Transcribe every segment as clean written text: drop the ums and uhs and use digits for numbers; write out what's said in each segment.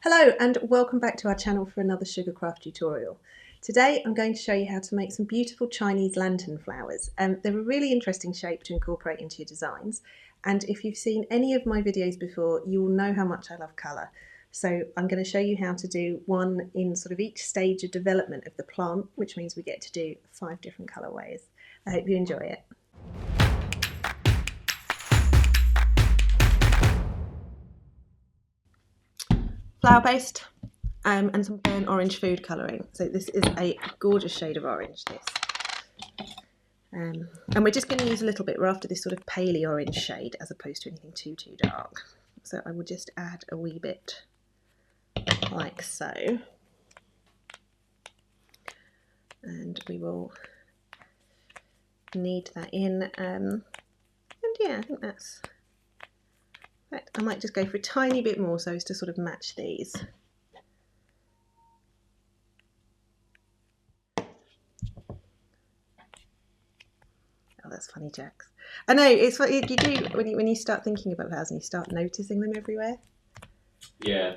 Hello and welcome back to our channel for another sugarcraft tutorial. Today I'm going to show you how to make some beautiful Chinese lantern flowers. They're a really interesting shape to incorporate into your designs, and if you've seen any of my videos before you will know how much I love colour. So I'm going to show you how to do one in sort of each stage of development of the plant, which means we get to do 5 different colourways. I hope you enjoy it. Flower paste and some burnt orange food colouring. So this is a gorgeous shade of orange, this. And we're just going to use a little bit. We're after this sort of paley orange shade as opposed to anything too dark. So I will just add a wee bit like so. And we will knead that in. And yeah, I think that's... In fact, I might just go for a tiny bit more so as to sort of match these. Oh, that's funny, Jax. I know, it's what you do when you start thinking about flowers and you start noticing them everywhere. Yeah.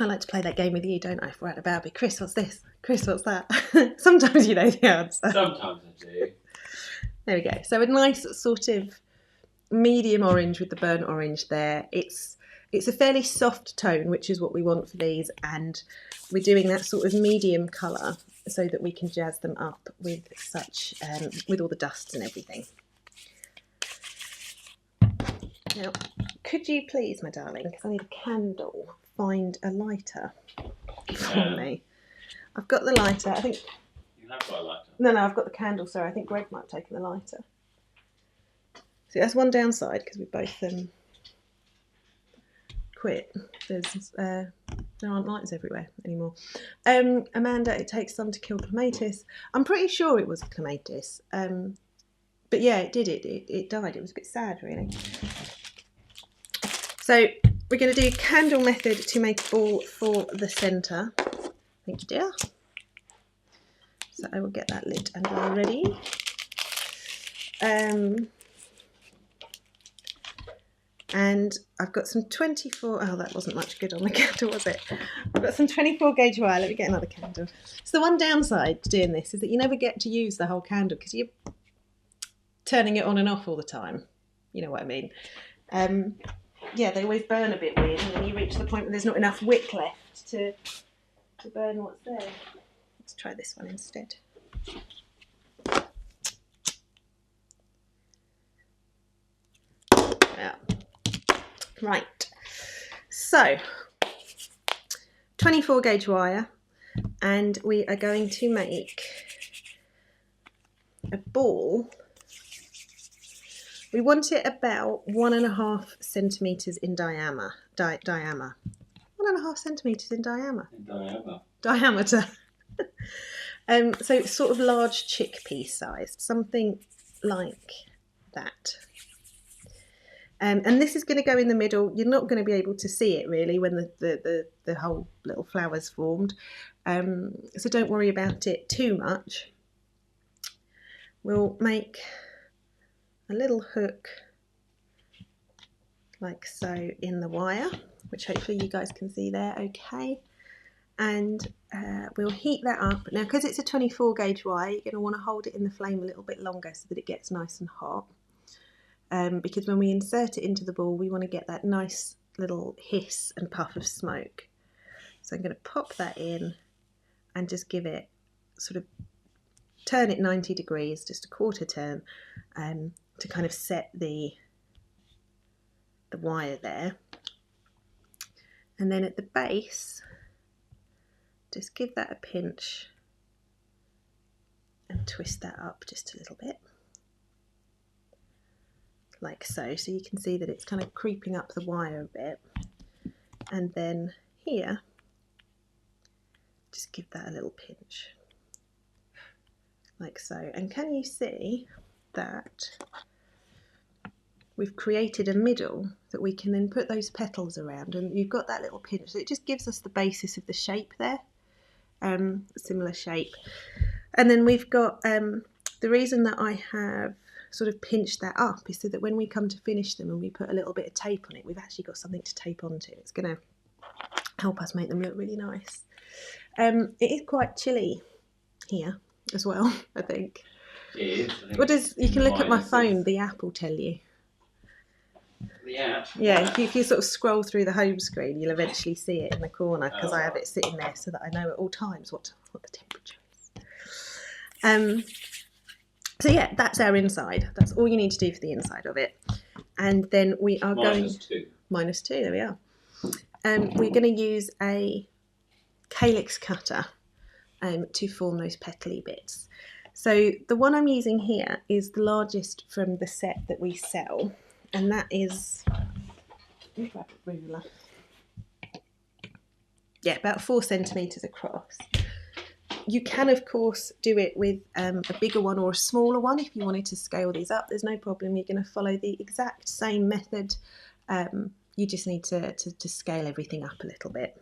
I like to play that game with you, don't I? If we're out about, but Chris, what's this? Chris, what's that? Sometimes you know the answer. Sometimes I do. There we go. So a nice sort of medium orange with the burnt orange there. It's a fairly soft tone, which is what we want for these, and we're doing that sort of medium colour so that we can jazz them up with such with all the dusts and everything. Now, could you please, my darling, because I need a candle, find a lighter for me? I've got the lighter. I think you have got a lighter. No, I've got the candle. Sorry, I think Greg might have taken the lighter. So that's one downside because we both quit. There aren't lights everywhere anymore. Amanda, it takes some to kill clematis. I'm pretty sure it was a clematis. But yeah, it did. It died. It was a bit sad, really. So we're going to do candle method to make a ball for the centre. Thank you, dear. So I will get that lit and all ready. And I've got some 24, oh that wasn't much good on the candle, was it? I've got some 24 gauge wire. Let me get another candle. So the one downside to doing this is that you never get to use the whole candle because you're turning it on and off all the time. You know what I mean? Yeah, they always burn a bit weird and then you reach the point where there's not enough wick left to burn what's there. Let's try this one instead. Yeah. Right, so 24 gauge wire, and we are going to make a ball. We want it about 1.5 centimetres in diameter. 1.5 centimetres in diameter. Diameter. So it's sort of large chickpea sized, something like that. And this is going to go in the middle. You're not going to be able to see it really when the whole little flower's formed. So don't worry about it too much. We'll make a little hook like so in the wire, which hopefully you guys can see there okay. And we'll heat that up. Now because it's a 24 gauge wire, you're going to want to hold it in the flame a little bit longer so that it gets nice and hot. Because when we insert it into the ball, we want to get that nice little hiss and puff of smoke. So I'm going to pop that in and just give it sort of, turn it 90 degrees, just a quarter turn, to kind of set the wire there. And then at the base, just give that a pinch and twist that up just a little bit. Like so you can see that it's kind of creeping up the wire a bit, and then here just give that a little pinch like so. And can you see that we've created a middle that we can then put those petals around, and you've got that little pinch, so it just gives us the basis of the shape there, similar shape. And then we've got the reason that I have sort of pinch that up is so that when we come to finish them and we put a little bit of tape on it, we've actually got something to tape onto. It's going to help us make them look really nice. It is quite chilly here as well, I think. It is. What does, you can look at my phone, the app will tell you. The app? Yeah, if you sort of scroll through the home screen, you'll eventually see it in the corner, because I have it sitting there so that I know at all times what the temperature is. So yeah, that's our inside. That's all you need to do for the inside of it. And then we are -2, there we are. We're going to use a calyx cutter to form those petally bits. So the one I'm using here is the largest from the set that we sell, and that is, yeah, about 4 centimetres across. You can, of course, do it with a bigger one or a smaller one if you wanted to scale these up. There's no problem. You're going to follow the exact same method. You just need to scale everything up a little bit.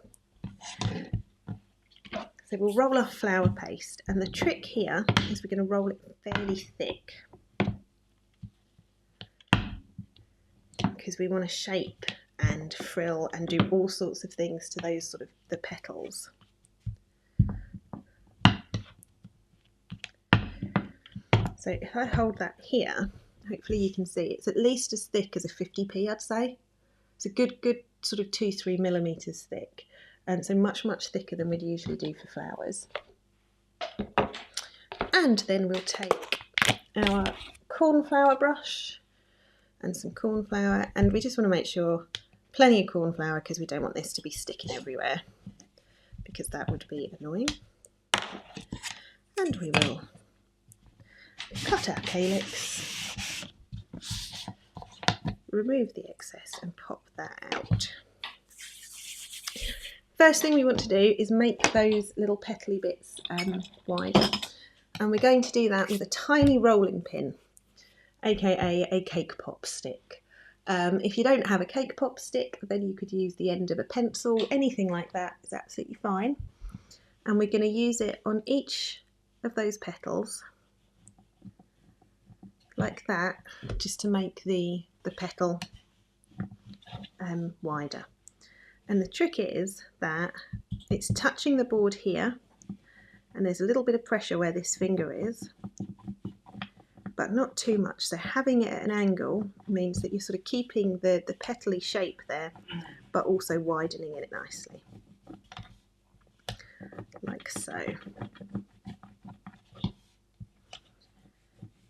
So we'll roll our flour paste, and the trick here is we're going to roll it fairly thick, because we want to shape and frill and do all sorts of things to those sort of the petals. So if I hold that here, hopefully you can see it's at least as thick as a 50p, I'd say. It's a good sort of 2-3 millimetres thick, and so much thicker than we'd usually do for flowers. And then we'll take our cornflour brush and some cornflour, and we just want to make sure plenty of cornflour, because we don't want this to be sticking everywhere, because that would be annoying. And we will cut our calyx, remove the excess and pop that out. First thing we want to do is make those little petally bits wider, and we're going to do that with a tiny rolling pin, aka a cake pop stick. If you don't have a cake pop stick, then you could use the end of a pencil. Anything like that is absolutely fine. And we're going to use it on each of those petals, like that, just to make the petal wider. And the trick is that it's touching the board here, and there's a little bit of pressure where this finger is, but not too much. So having it at an angle means that you're sort of keeping the petally shape there, but also widening it nicely, like so.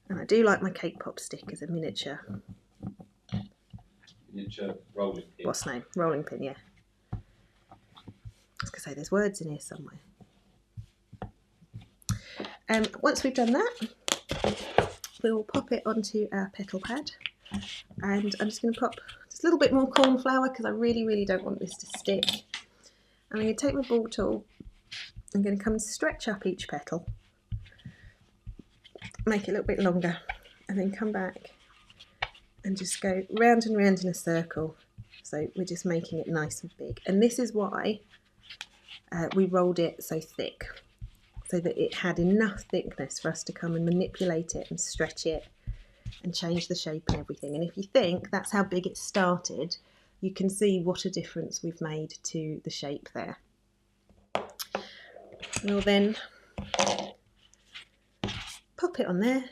And I do like my cake pop stick as a miniature rolling pin. What's the name? Rolling pin, yeah. I was going to say there's words in here somewhere. Once we've done that, we'll pop it onto our petal pad, and I'm just going to pop just a little bit more cornflour, because I really don't want this to stick. And I'm going to take my ball tool, I'm going to come and stretch up each petal, make it a little bit longer, and then come back and just go round and round in a circle. So we're just making it nice and big, and this is why we rolled it so thick, so that it had enough thickness for us to come and manipulate it and stretch it and change the shape and everything. And if you think that's how big it started, you can see what a difference we've made to the shape there. We'll then pop it on there,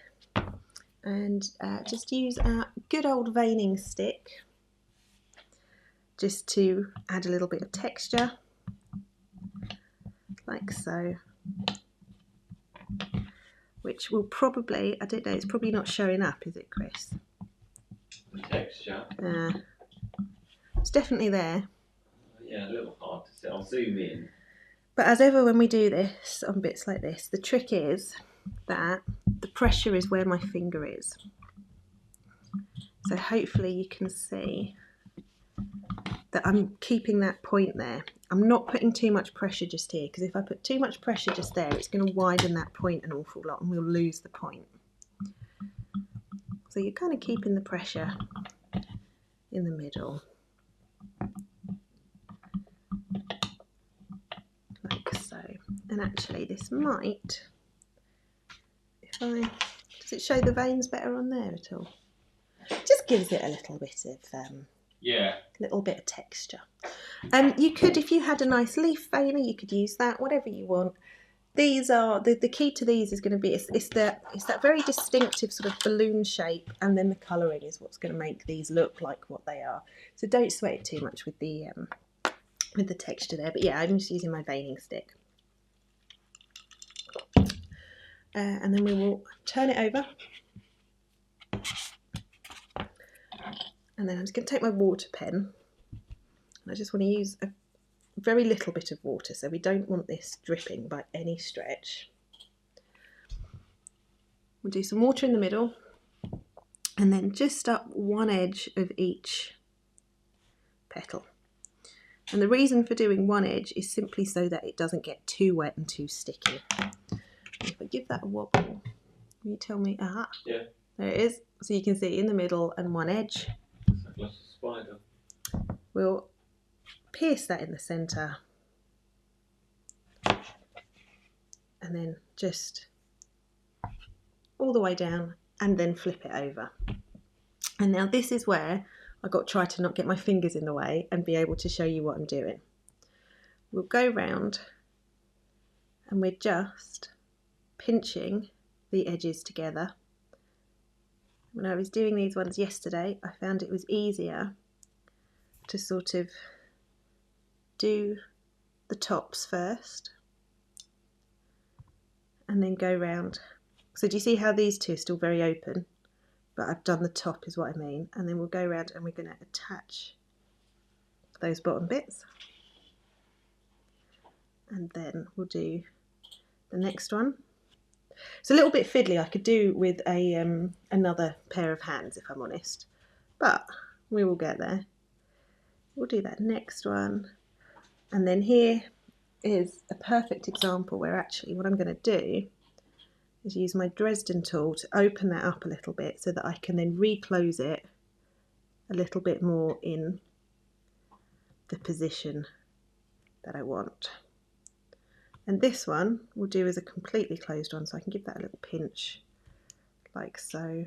and just use our good old veining stick just to add a little bit of texture, like so, which will probably, I don't know, it's probably not showing up, is it, Chris? The texture? It's definitely there. Yeah, a little hard to see. I'll zoom in. But as ever when we do this on bits like this, the trick is that the pressure is where my finger is. So hopefully you can see that I'm keeping that point there. I'm not putting too much pressure just here, because if I put too much pressure just there, it's going to widen that point an awful lot and we'll lose the point. So you're kind of keeping the pressure in the middle, like so. And actually this might, does it show the veins better on there at all? Just gives it a little bit of yeah, little bit of texture. You could, if you had a nice leaf veiler, you could use that, whatever you want. These are, the key to these is going to be, it's that very distinctive sort of balloon shape, and then the colouring is what's going to make these look like what they are. So don't sweat it too much with the texture there. But yeah, I'm just using my veining stick. And then we will turn it over. And then I'm just going to take my water pen. I just want to use a very little bit of water, so we don't want this dripping by any stretch. We'll do some water in the middle, and then just up one edge of each petal. And the reason for doing one edge is simply so that it doesn't get too wet and too sticky. If I give that a wobble, will you tell me? Aha, yeah, there it is. So you can see in the middle and one edge. it's like a spider. We'll pierce that in the centre, and then just all the way down, and then flip it over. And now this is where I've got to try to not get my fingers in the way and be able to show you what I'm doing. We'll go round, and we're just pinching the edges together. When I was doing these ones yesterday, I found it was easier to sort of do the tops first and then go round. So do you see how these two are still very open, but I've done the top is what I mean. And then we'll go around and we're going to attach those bottom bits, and then we'll do the next one. It's a little bit fiddly. I could do with a another pair of hands, if I'm honest, but we will get there. We'll do that next one, and then here is a perfect example where actually what I'm going to do is use my Dresden tool to open that up a little bit so that I can then reclose it a little bit more in the position that I want. And this one we'll do as a completely closed one, so I can give that a little pinch like so.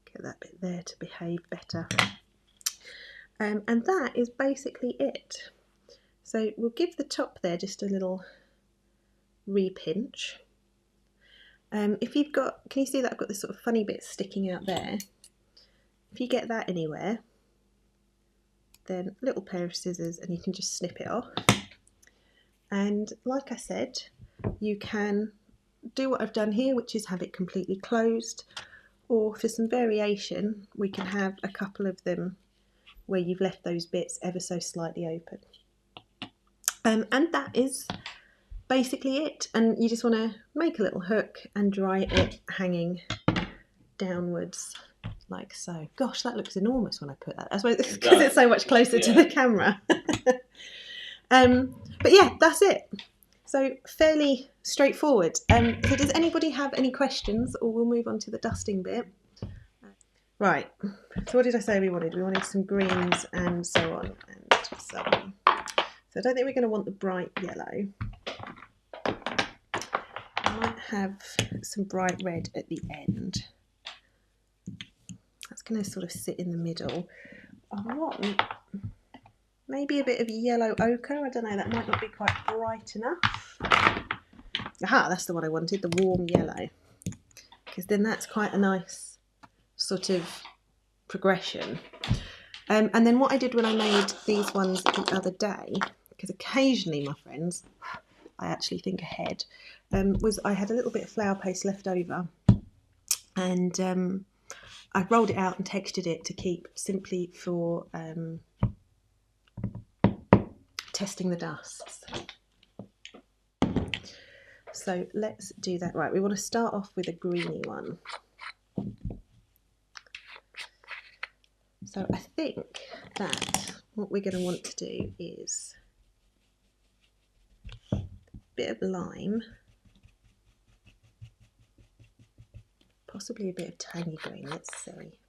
Get that bit there to behave better. And that is basically it. So we'll give the top there just a little repinch. If you've got, can you see that I've got this sort of funny bit sticking out there? If you get that anywhere, then a little pair of scissors and you can just snip it off. And like I said, you can do what I've done here, which is have it completely closed, or for some variation we can have a couple of them where you've left those bits ever so slightly open. And that is basically it. And you just want to make a little hook and dry it hanging downwards like so. Gosh, that looks enormous when I put that. I suppose because it's so much closer to the camera. But yeah, that's it. So fairly straightforward. So does anybody have any questions, or we'll move on to the dusting bit? Right, so what did I say we wanted? We wanted some greens and so on and so on. So I don't think we're going to want the bright yellow. I might have some bright red at the end. That's going to sort of sit in the middle. I want maybe a bit of yellow ochre. I don't know, that might not be quite bright enough. Aha, that's the one I wanted, the warm yellow. Because then that's quite a nice sort of progression. And then what I did when I made these ones the other day, because occasionally, my friends, I actually think ahead, was I had a little bit of flour paste left over, and I rolled it out and textured it to keep simply for testing the dusts. So let's do that. Right, we want to start off with a greeny one. So I think that what we're going to want to do is a bit of lime, possibly a bit of tangy green, let's see.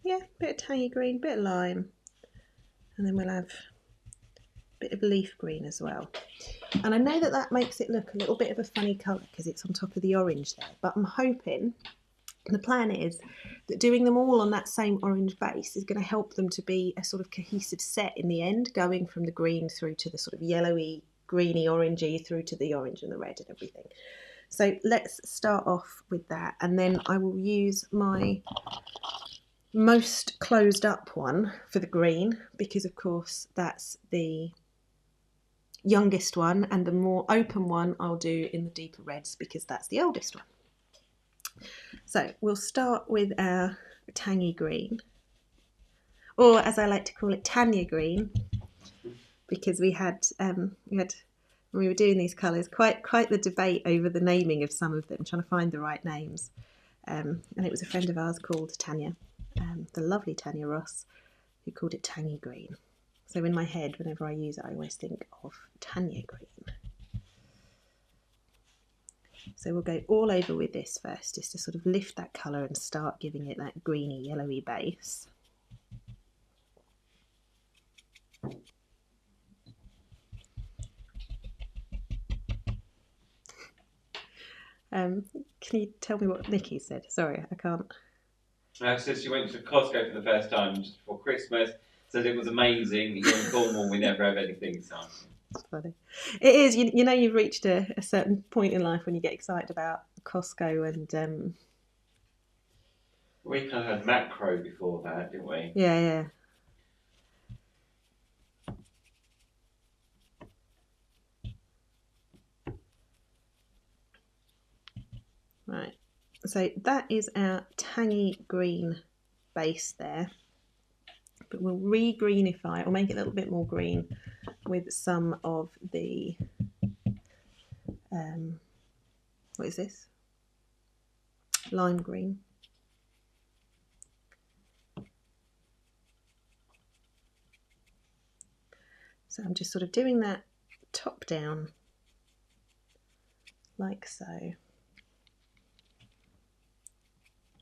Yeah, a bit of tangy green, bit of lime, and then we'll have a bit of leaf green as well. And I know that that makes it look a little bit of a funny colour because it's on top of the orange there, but I'm hoping, the plan is that doing them all on that same orange base is going to help them to be a sort of cohesive set in the end, going from the green through to the sort of yellowy, greeny, orangey, through to the orange and the red and everything. So let's start off with that, and then I will use my most closed up one for the green, because of course that's the youngest one, and the more open one I'll do in the deeper reds because that's the oldest one. So we'll start with our tangy green, or as I like to call it, Tanya green, because we had when we were doing these colours quite the debate over the naming of some of them, trying to find the right names. And it was a friend of ours called Tanya, the lovely Tanya Ross, who called it tangy green. So in my head, whenever I use it, I always think of Tanya green. So we'll go all over with this first, just to sort of lift that colour and start giving it that greeny, yellowy base. Can you tell me what Nikki said? Sorry, I can't. So she went to Costco for the first time just before Christmas. Said it was amazing. Here in Cornwall, we never have anything exciting. It's funny. It is. You know, you've reached a certain point in life when you get excited about Costco and. We kind of had macro before that, didn't we? Yeah, yeah. Right, so that is our tangy green base there, but we'll re-greenify or make it a little bit more green with some of the what is this? Lime green. So I'm just sort of doing that top down like so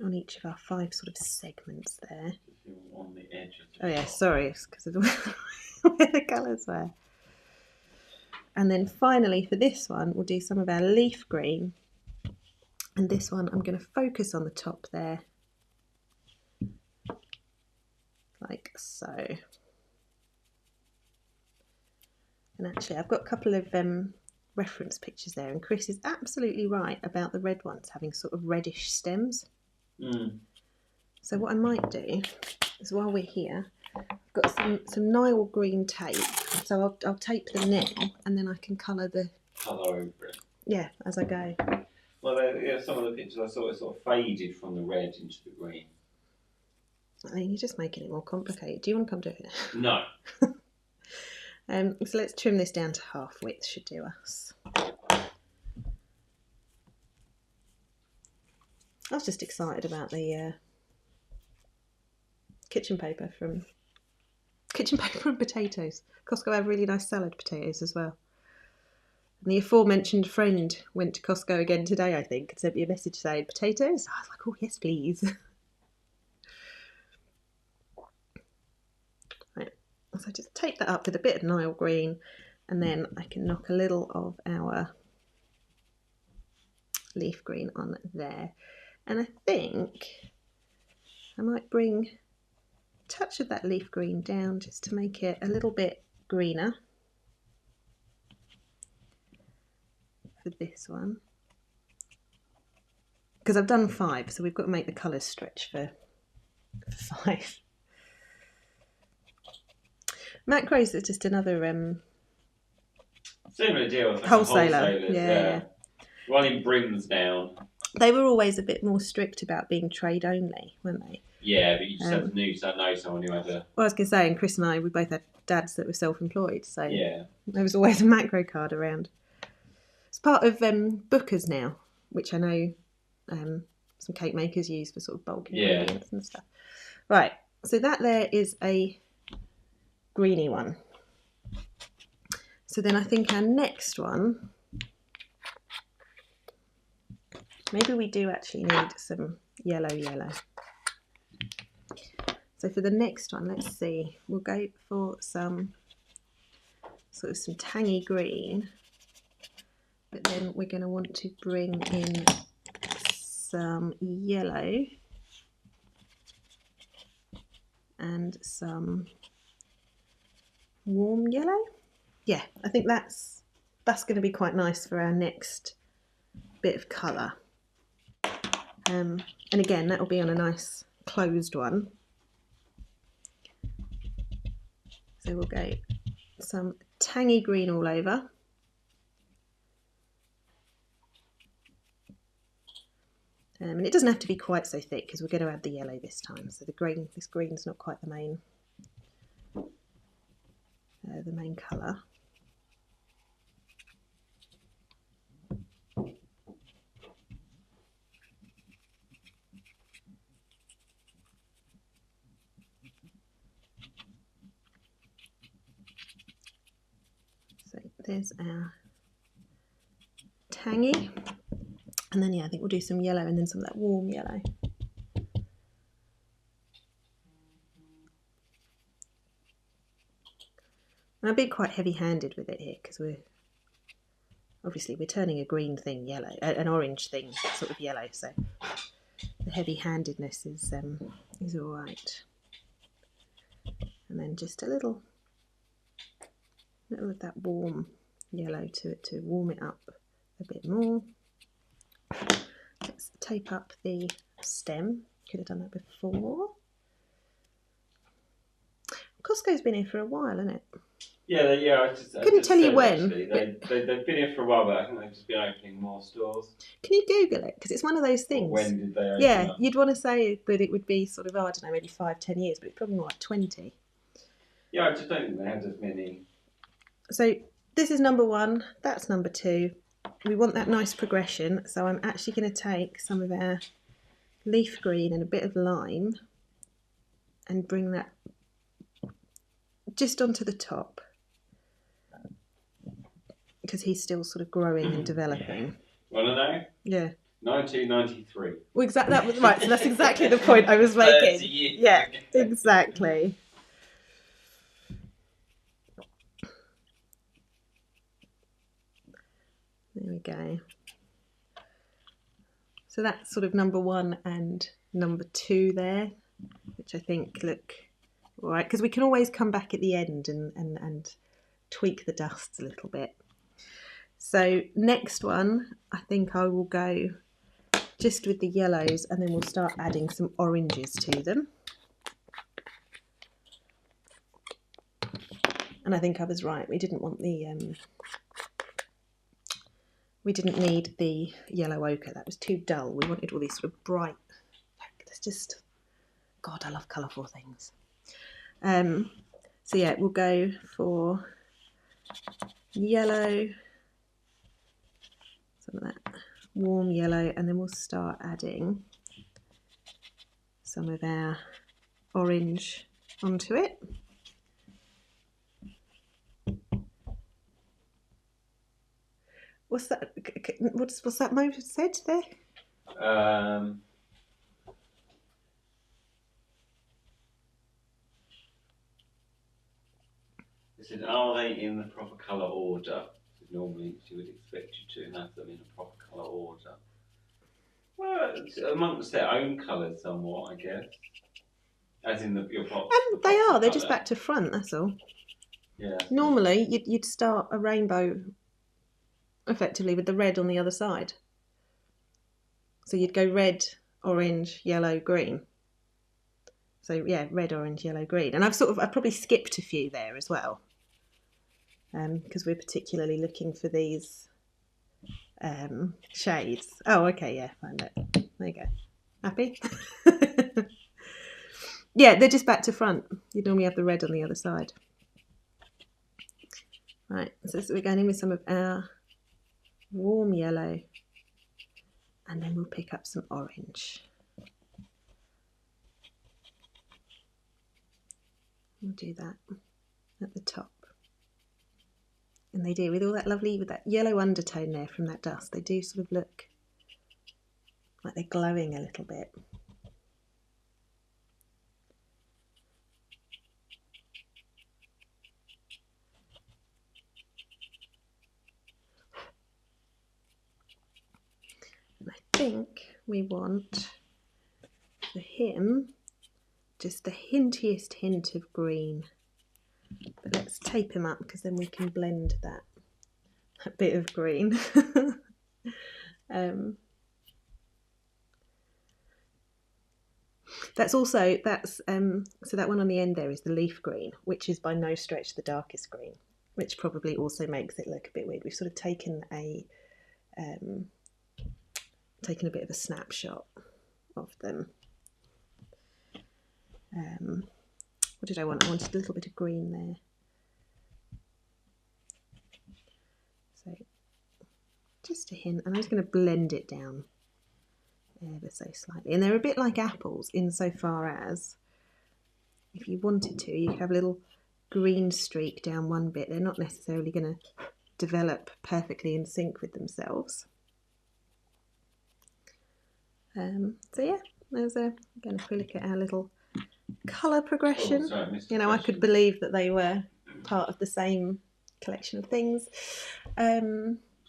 on each of our 5 sort of segments there. On the edge of the Oh yeah, sorry, it's because of where the colours were. And then finally for this one, we'll do some of our leaf green. And this one, I'm going to focus on the top there, like so. And actually, I've got a couple of reference pictures there, and Chris is absolutely right about the red ones having sort of reddish stems. So what I might do is, while we're here, I've got some Nile green tape, so I'll tape them now, and then I can colour colour over it. Yeah, as I go. Well, some of the pictures I saw, it sort of faded from the red into the green. I mean, you're just making it more complicated. Do you want to come do it? No. So let's trim this down to half width, should do us. I was just excited about the kitchen paper and potatoes. Costco have really nice salad potatoes as well. And the aforementioned friend went to Costco again today, I think, and sent me a message saying, potatoes? I was like, oh, yes, please. Right. So just take that up with a bit of Nile green, and then I can knock a little of our leaf green on there. And I think I might bring a touch of that leaf green down just to make it a little bit greener for this one, because I've done 5, so we've got to make the colours stretch for 5. Macros are just another similar deal. Like wholesaler. Yeah. One in Brimsdown. They were always a bit more strict about being trade only, weren't they? Yeah, but you just had to know someone who had a... Well, I was going to say, and Chris and I, we both had dads that were self-employed, so yeah, there was always a macro card around. It's part of Booker's now, which I know some cake makers use for sort of bulk ingredients and stuff. Right, so that there is a greeny one. So then I think our next one, maybe we do actually need some yellow. So for the next one, let's see, we'll go for some tangy green. but then we're going to want to bring in some yellow and some warm yellow. Yeah, I think that's going to be quite nice for our next bit of colour. And again, that will be on a nice closed one. So we'll go some tangy green all over. And it doesn't have to be quite so thick because we're going to add the yellow this time. So this green's not quite the main colour. So there's our tangy, and then yeah, I think we'll do some yellow and then some of that warm yellow. And I'll be quite heavy-handed with it here because we're turning a green thing yellow, an orange thing sort of yellow. So the heavy-handedness is all right. And then just a little of that warm yellow to it to warm it up a bit more. Let's tape up the stem. Could have done that before. Costco's been here for a while, hasn't it? Yeah. Couldn't tell you when. They've been here for a while, but I think they've just been opening more stores. Can you Google it? Because it's one of those things. Or when did they open up? You'd want to say that it would be sort of, I don't know, maybe 5-10 years, but it's probably more like 20. Yeah, I just don't think they had as many. So this is number 1, that's number 2. We want that nice progression, so I'm actually going to take some of our leaf green and a bit of lime and bring that just onto the top, because he's still sort of growing and developing. Want to know? Yeah. 1993. Well, that was right. So that's exactly the point I was making. 30 years Yeah, ago. exactly. There we go. So that's sort of number 1 and number 2 there, which I think look all right, because we can always come back at the end and tweak the dusts a little bit. So next one, I think I will go just with the yellows, and then we'll start adding some oranges to them. And I think I was right. We didn't want the we didn't need the yellow ochre. That was too dull. We wanted all these sort of bright. It's just, God, I love colourful things. So yeah, we'll go for yellow, some of that warm yellow, and then we'll start adding some of our orange onto it. What's that? What's that Mo said there? It said, are they in the proper colour order? So normally she would expect you to have them in a proper colour order. Well, it's amongst their own colours somewhat, I guess. As in your pop. They are. They're just back to front. That's all. Yeah. Normally, you'd start a rainbow effectively with the red on the other side. So you'd go red, orange, yellow, green. So yeah, red, orange, yellow, green. And I've probably skipped a few there as well, because we're particularly looking for these shades. Oh, okay, yeah, found it. There you go. Happy? Yeah, they're just back to front. You'd normally have the red on the other side. Right, so we're going in with some of our warm yellow, and then we'll pick up some orange. We'll do that at the top. And they do, with all that lovely, with that yellow undertone there from that dust, they do sort of look like they're glowing a little bit. think we want for him just the hintiest hint of green. But let's tape him up because then we can blend that bit of green. So that one on the end there is the leaf green, which is by no stretch the darkest green, which probably also makes it look a bit weird. We've sort of taken a bit of a snapshot of them. What did I want? I wanted a little bit of green there. So just a hint, and I'm just going to blend it down ever so slightly. And they're a bit like apples insofar as if you wanted to, you could have a little green streak down one bit. They're not necessarily going to develop perfectly in sync with themselves. So yeah, again, if we look at our little colour progression, you know, I could believe that they were part of the same collection of things.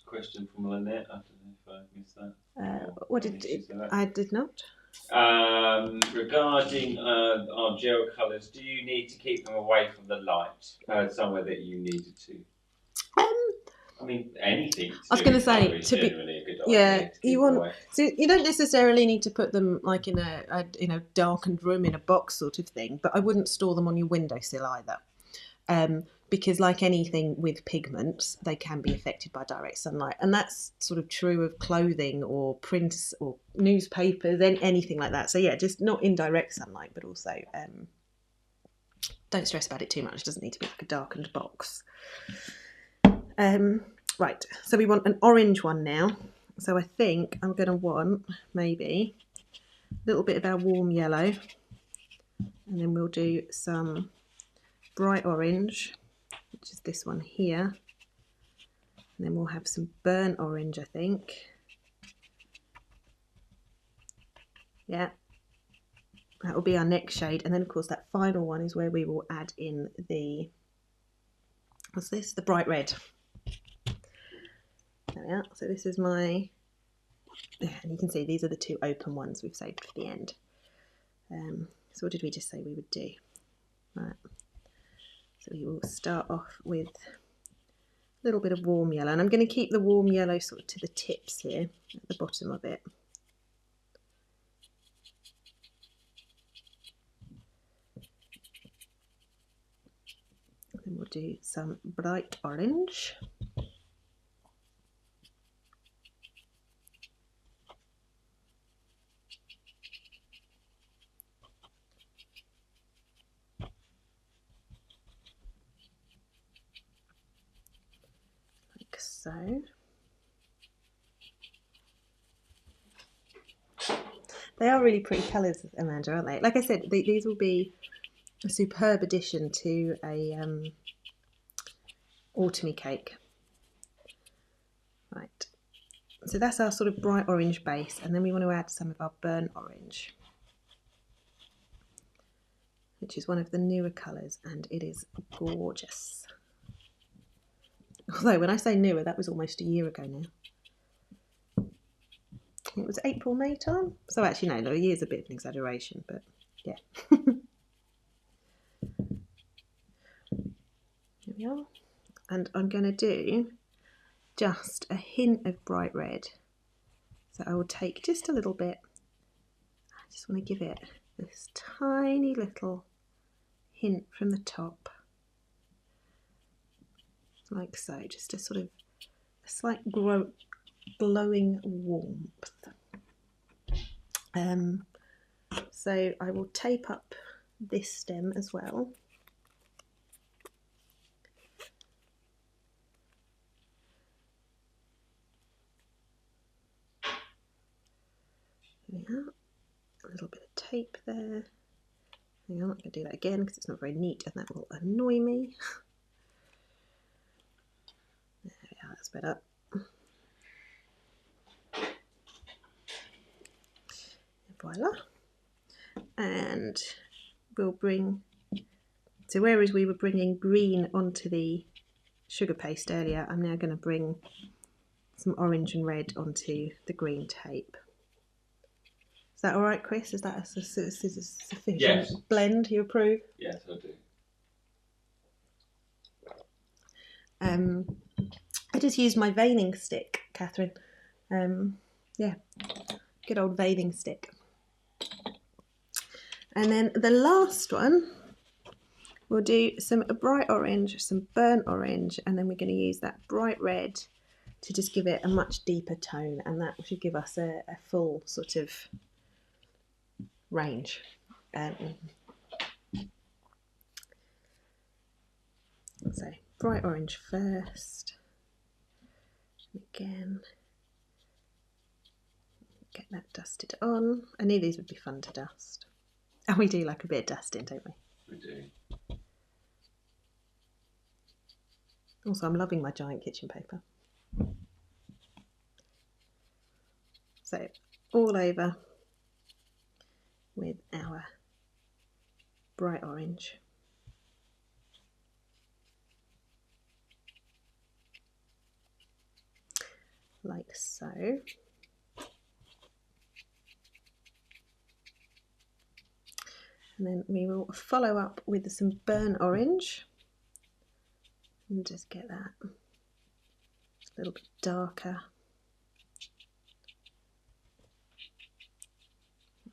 Question from Lynette. I don't know if I missed that. I did not. Regarding our gel colours, do you need to keep them away from the light somewhere that you needed to? I mean, anything. I was going to say, you don't necessarily need to put them like in a darkened room in a box sort of thing, but I wouldn't store them on your windowsill either. Because like anything with pigments, they can be affected by direct sunlight. And that's sort of true of clothing or prints or newspapers, anything like that. So yeah, just not in direct sunlight, but also don't stress about it too much. It doesn't need to be like a darkened box. Right, so we want an orange one now. So I think I'm going to want maybe a little bit of our warm yellow. And then we'll do some bright orange, which is this one here, and then we'll have some burnt orange, I think. Yeah, that will be our next shade, and then of course that final one is where we will add in the, what's this? The bright red. There we are. So this is my, and you can see these are the two open ones we've saved for the end. So what did we just say we would do? Right. So we will start off with a little bit of warm yellow, and I'm going to keep the warm yellow sort of to the tips here at the bottom of it. Then we'll do some bright orange. So they are really pretty colours, Amanda, aren't they? Like I said, these will be a superb addition to a autumny cake. Right, so that's our sort of bright orange base, and then we want to add some of our burnt orange, which is one of the newer colours, and it is gorgeous. Although when I say newer, that was almost a year ago now. It was April, May time. So actually no, a year's a bit of an exaggeration, but yeah. Here we are. And I'm going to do just a hint of bright red. So I will take just a little bit. I just want to give it this tiny little hint from the top. Like so, just a sort of a slight glowing warmth. So I will tape up this stem as well. There we are. A little bit of tape there. Hang on, I'm going to do that again because it's not very neat and that will annoy me. There we are, that's better. Voila. And we'll bring, so whereas we were bringing green onto the sugar paste earlier, I'm now going to bring some orange and red onto the green tape. Is that all right, Chris? Is that a sufficient Yes. blend? You approve? Yes, I do. I just used my veining stick, Catherine. Yeah, good old veining stick. And then the last one, we'll do some bright orange, some burnt orange, and then we're going to use that bright red to just give it a much deeper tone, and that should give us a full sort of range. So bright orange first. Again, get that dusted on. I knew these would be fun to dust. And we do like a bit of dusting, don't we? We do. Also, I'm loving my giant kitchen paper. So all over with our bright orange. Like so. And then we will follow up with some burnt orange and just get that a little bit darker.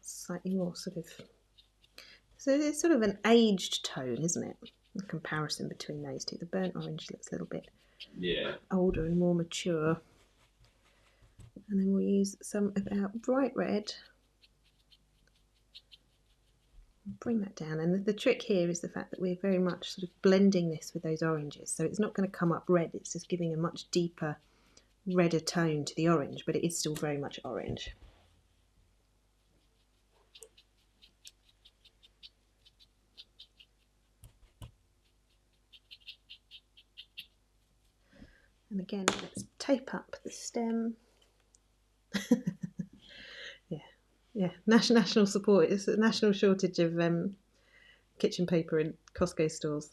Slightly more sort of, so it's sort of an aged tone, isn't it? The comparison between those two. The burnt orange looks a little bit older and more mature. And then we'll use some of our bright red. Bring that down, and the trick here is the fact that we're very much sort of blending this with those oranges, so it's not going to come up red, it's just giving a much deeper redder tone to the orange, but it is still very much orange. And again, let's tape up the stem. Yeah, national support. It's a national shortage of kitchen paper in Costco stores.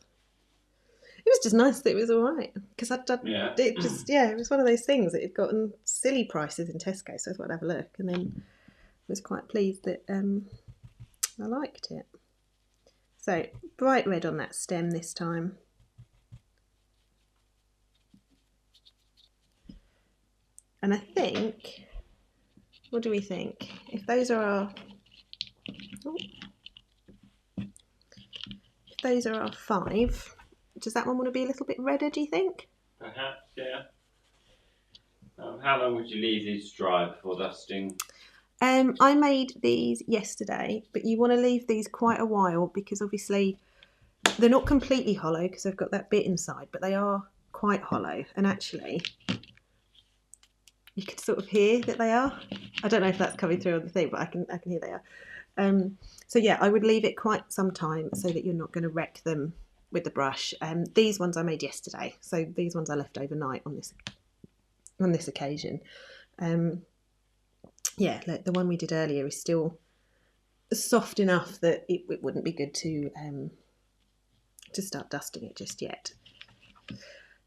It was just nice that it was all right, because it was one of those things that had gotten silly prices in Tesco, so I thought I'd have a look, and then I was quite pleased that I liked it. So bright red on that stem this time. And I think, what do we think? If those are our, five, does that one want to be a little bit redder, do you think? Perhaps, yeah. How long would you leave these dry before dusting? I made these yesterday, but you want to leave these quite a while, because obviously they're not completely hollow because they've got that bit inside, but they are quite hollow, and actually you can sort of hear that they are. I don't know if that's coming through on the thing, but I can hear they are. So yeah, I would leave it quite some time so that you're not going to wreck them with the brush. These ones I made yesterday, so these ones I left overnight on this occasion. Yeah, look, the one we did earlier is still soft enough that it wouldn't be good to start dusting it just yet.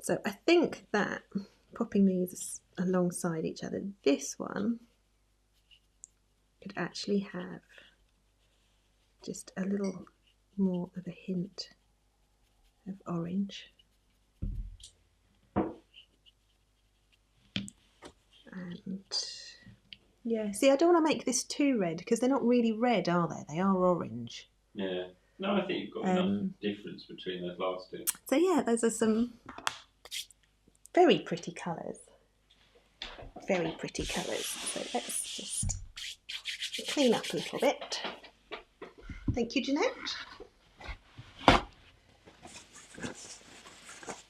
So I think that popping these alongside each other, this one could actually have just a little more of a hint of orange. And yeah, see, I don't want to make this too red, because they're not really red, are they? They are orange. Yeah. No, I think you've got enough difference between those last two. So yeah, those are some very pretty colours. Very pretty colours. So let's just clean up a little bit. Thank you, Jeanette.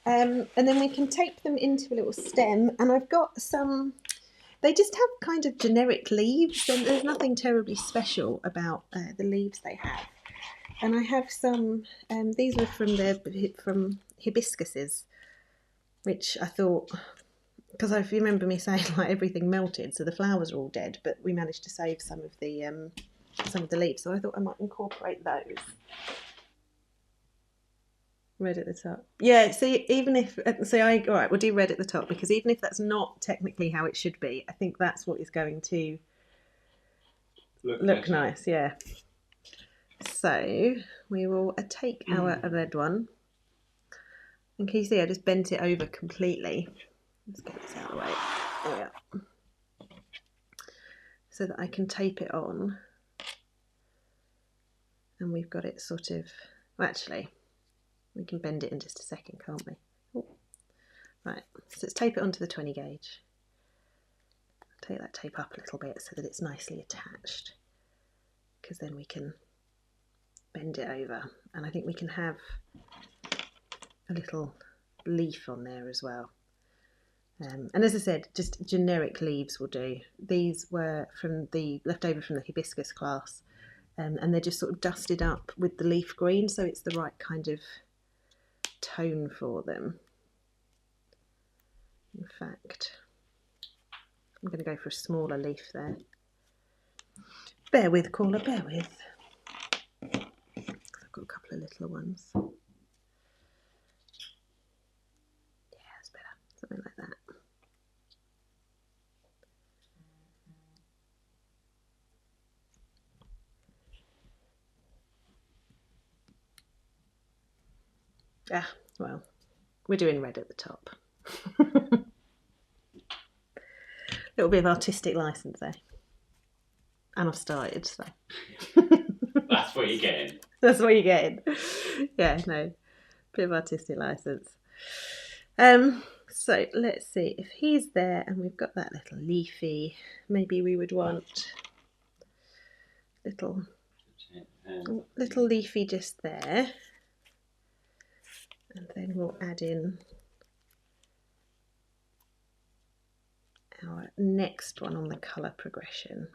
And then we can tape them into a little stem, and I've got some, they just have kind of generic leaves, and there's nothing terribly special about the leaves they have. And I have some, these were from hibiscuses, which I thought, because if you remember me saying like everything melted, so the flowers are all dead, but we managed to save some of the leaves, so I thought I might incorporate those. Red at the top. Yeah, see, even if, all right, we'll do red at the top, because even if that's not technically how it should be, I think that's what is going to look nice, yeah. So we will take our red one, and can you see I just bent it over completely? Let's get this out of the way. There we are. So that I can tape it on, and we've got it sort of, well, actually we can bend it in just a second, can't we? Ooh. Right, so let's tape it onto the 20 gauge. Take that tape up a little bit so that it's nicely attached, because then we can bend it over, and I think we can have a little leaf on there as well. And as I said, just generic leaves will do. These were from the leftover from the hibiscus class, and they're just sort of dusted up with the leaf green, so it's the right kind of tone for them. In fact, I'm going to go for a smaller leaf there. Bear with, caller, bear with. I've got a couple of littler ones. Yeah, that's better. Something like that. Ah, well, we're doing red at the top. Little bit of artistic license there. And I've started, so. That's what you're getting. That's what you're getting. Yeah, no. Bit of artistic license. So let's see. If he's there and we've got that little leafy, maybe we would want little leafy just there. And then we'll add in our next one on the colour progression.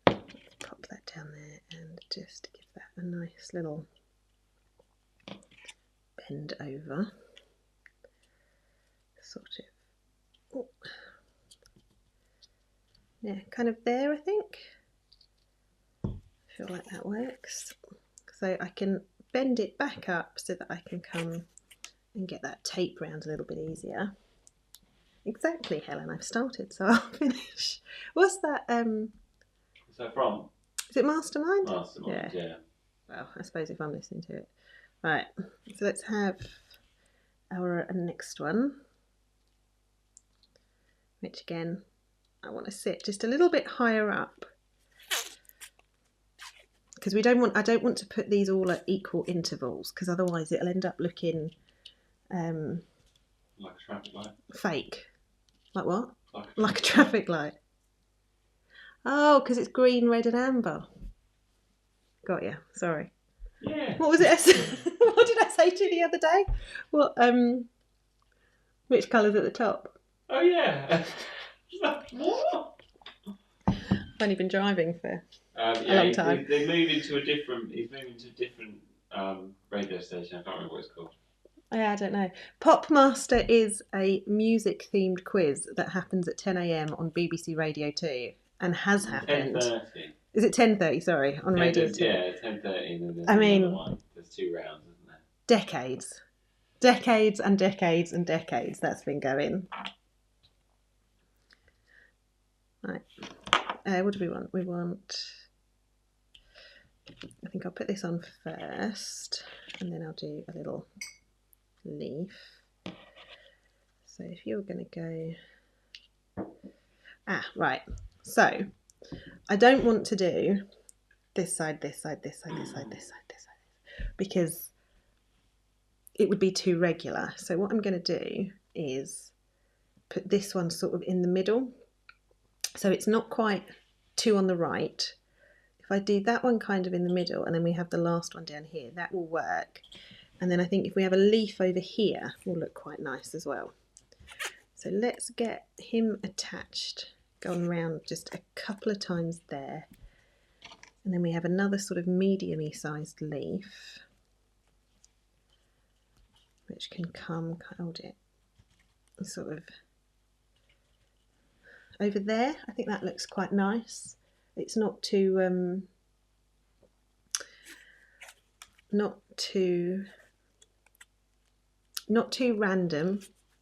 Pop that down there and just give that a nice little bend over. Sort of, oh. Yeah, kind of there, I think. I feel like that works. So I can bend it back up so that I can come and get that tape round a little bit easier. Exactly, Helen, I've started, so I'll finish. What's that? What's that from? Is it Mastermind? Mastermind, yeah. Well, I suppose if I'm listening to it. Right, so let's have our next one, which again, I want to sit just a little bit higher up, because I don't want to put these all at equal intervals, because otherwise it'll end up looking like a traffic light. Fake. Like what? Like a traffic light. Oh, because it's green, red and amber. Got you. Sorry. Yeah. What was it? What did I say to you the other day? What? Which colour's at the top? Oh yeah. What? I've only been driving for a long time. They move into a different. He's moving to a different radio station. I can't remember what it's called. Yeah, I don't know. Popmaster is a music-themed quiz that happens at 10 a.m. on BBC Radio 2 and has happened. 10:30. Is it 10:30? Sorry, on Radio 2. Yeah, 10:30. And then I mean, another one. There's 2 rounds, isn't there? Decades and decades and decades that's been going. Right. What do we want? We want... I think I'll put this on first, and then I'll do a little leaf. So if you're going to go... right. So I don't want to do this side, this side, this side, this side, this side, this side, because it would be too regular. So what I'm going to do is put this one sort of in the middle. So it's not quite 2 on the right. If I do that one kind of in the middle, and then we have the last one down here, that will work. And then I think if we have a leaf over here, will look quite nice as well. So let's get him attached, going around just a couple of times there. And then we have another sort of medium-y sized leaf, which can come, hold it, sort of over there. I think that looks quite nice. It's not too random.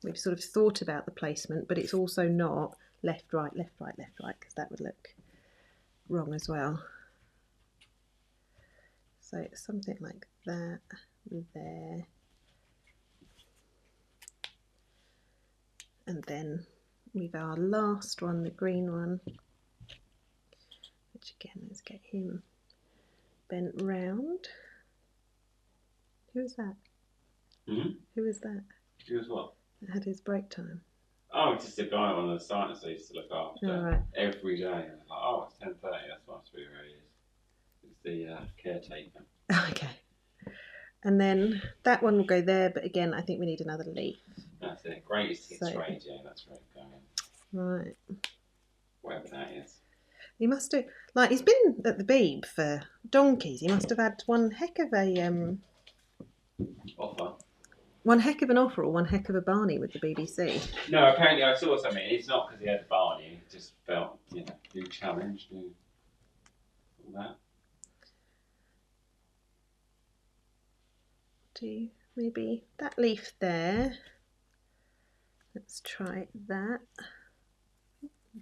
We've sort of thought about the placement, but it's also not left, right, left, right, left, right, because that would look wrong as well. So it's something like that there. And then with our last one, the green one, which again, let's get him bent round. Who was that? Mm-hmm. Who was that? Who was what? That had his break time. Oh, just a guy on the site I used to look after every day. I was like, oh, it's 10:30. That's what it really is. It's the caretaker. Okay. And then that one will go there, but again, I think we need another leaf. That's it. Greatest hits radio. That's where it's going. Right. Whatever that is. He must have, like, he's been at the Beeb for donkeys. He must have had one heck of a Offer. One heck of an offer, or one heck of a Barney with the BBC. No, apparently I saw something. It's not because he had a Barney. He just felt, new challenge, new all that. Do maybe that leaf there. Let's try that.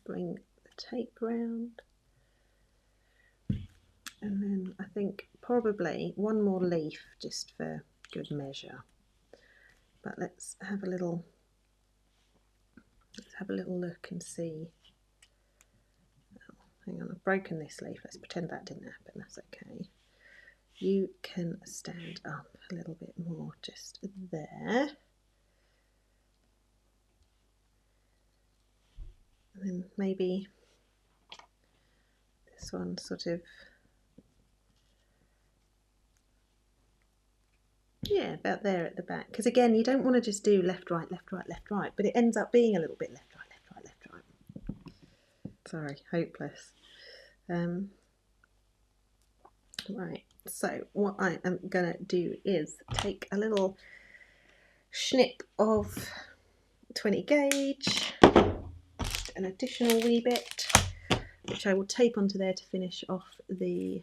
Bring the tape round. And then I think probably one more leaf just for good measure. But let's have a little look and see. Oh, hang on, I've broken this leaf. Let's pretend that didn't happen. That's okay. You can stand up a little bit more just there. And then maybe this one sort of, yeah, about there at the back. Because again, you don't want to just do left, right, left, right, left, right, but it ends up being a little bit left, right, left, right, left, right. Sorry, hopeless. Right, so what I am going to do is take a little snip of 20 gauge, an additional wee bit, which I will tape onto there to finish off the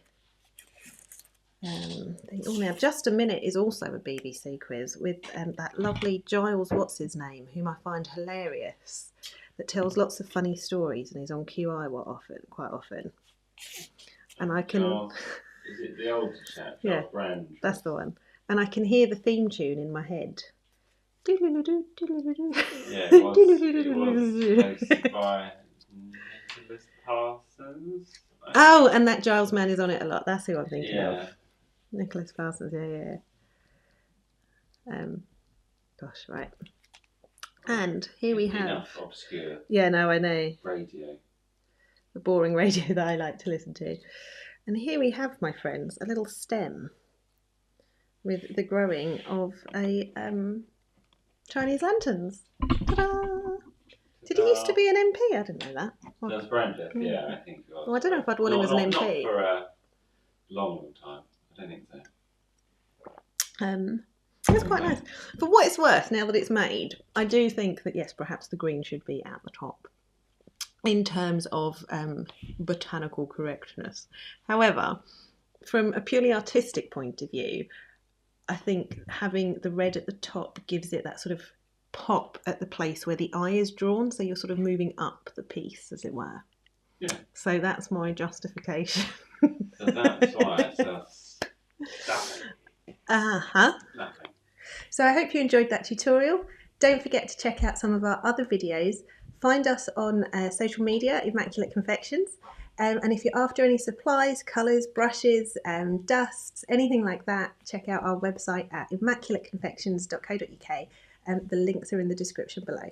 thing. Oh, now Just a Minute is also a BBC quiz with that lovely Giles, what's his name, whom I find hilarious, that tells lots of funny stories and is on QI quite often. And I can... Is it the old chap? Yeah, Brand? that's the one. And I can hear the theme tune in my head. Yeah, it was hosted by Nicholas Parsons. Oh, and that Giles man is on it a lot. That's who I'm thinking of. Nicholas Parsons, yeah. Gosh, right. And here we have... Enough obscure. Yeah, no, I know. Radio. The boring radio that I like to listen to. And here we have, my friends, a little stem with the growing of a Chinese lanterns. Ta-da! Did he used to be an MP? I didn't know that. That's Brandon, yeah, I think he was. Well, I don't know if I'd want him as an MP. Not for a long time. I don't think so. It's quite nice. For what it's worth, now that it's made, I do think that, yes, perhaps the green should be at the top in terms of botanical correctness. However, from a purely artistic point of view, I think having the red at the top gives it that sort of pop at the place where the eye is drawn, so you're sort of moving up the piece, as it were. Yeah. So that's my justification. So that's why it's stunning. Nothing. So I hope you enjoyed that tutorial. Don't forget to check out some of our other videos. Find us on social media, Immaculate Confections. And if you're after any supplies, colours, brushes, dusts, anything like that, check out our website at immaculateconfections.co.uk. The links are in the description below.